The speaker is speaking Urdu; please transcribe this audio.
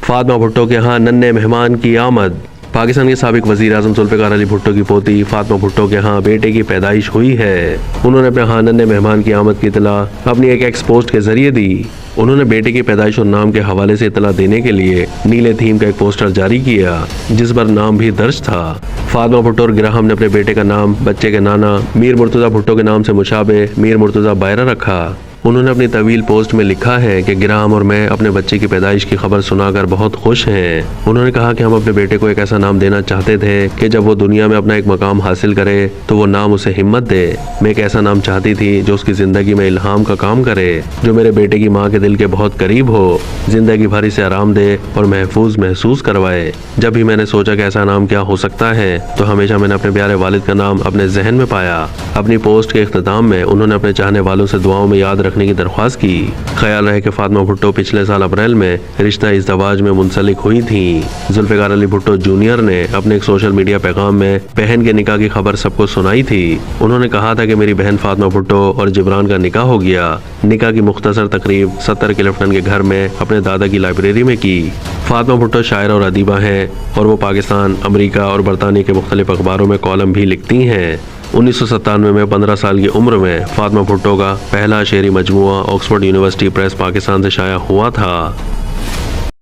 فاطمہ بھٹو کے ہاں ننھے مہمان کی آمد۔ پاکستان کے سابق وزیر اعظم ذوالفقار علی بھٹو کی پوتی فاطمہ بھٹو کے ہاں بیٹے کی پیدائش ہوئی ہے۔ انہوں نے اپنے ہاں ننھے مہمان کی آمد کی اطلاع اپنی ایک ایکس پوسٹ کے ذریعے دی۔ انہوں نے بیٹے کی پیدائش اور نام کے حوالے سے اطلاع دینے کے لیے نیلے تھیم کا ایک پوسٹر جاری کیا جس پر نام بھی درج تھا۔ فاطمہ بھٹو اور گراہم نے اپنے بیٹے کا نام بچے کے نانا میر مرتضی بھٹو کے نام سے مشابہ میر مرتضی بائرہ رکھا۔ انہوں نے اپنی طویل پوسٹ میں لکھا ہے کہ گراہم اور میں اپنے بچے کی پیدائش کی خبر سنا کر بہت خوش ہیں۔ انہوں نے کہا کہ ہم اپنے بیٹے کو ایک ایسا نام دینا چاہتے تھے کہ جب وہ دنیا میں اپنا ایک مقام حاصل کرے تو وہ نام اسے ہمت دے۔ میں ایک ایسا نام چاہتی تھی جو اس کی زندگی میں الہام کا کام کرے، جو میرے بیٹے کی ماں کے دل کے بہت قریب ہو، زندگی بھر اسے آرام دے اور محفوظ محسوس کروائے۔ جب بھی میں نے سوچا کہ ایسا نام کیا ہو سکتا ہے تو ہمیشہ میں نے اپنے پیارے والد کا نام اپنے ذہن میں پایا۔ اپنی پوسٹ کے اختتام میں انہوں نے اپنے چاہنے والوں سے دعاؤں میں یاد رکھنے کی درخواست کی۔ خیال رہے کہ فاطمہ بھٹو پچھلے سال اپریل میں رشتہ ازدواج میں منسلک ہوئی تھیں۔ ذوالفقار علی بھٹو جونیئر نے اپنے ایک سوشل میڈیا پیغام میں بہن کے نکاح کی خبر سب کو سنائی تھی۔ انہوں نے کہا تھا کہ میری بہن فاطمہ بھٹو اور جبران کا نکاح ہو گیا۔ نکاح کی مختصر تقریب 70 کلفٹن کے گھر میں اپنے دادا کی لائبریری میں کی۔ فاطمہ بھٹو شاعرہ اور ادیبہ ہیں اور وہ پاکستان، امریکہ اور برطانیہ کے مختلف اخباروں میں کالم بھی لکھتی ہیں۔ 1997 میں 15 سال کی عمر میں فاطمہ بھٹو کا پہلا شعری مجموعہ آکسفورڈ یونیورسٹی پریس پاکستان سے شائع ہوا تھا۔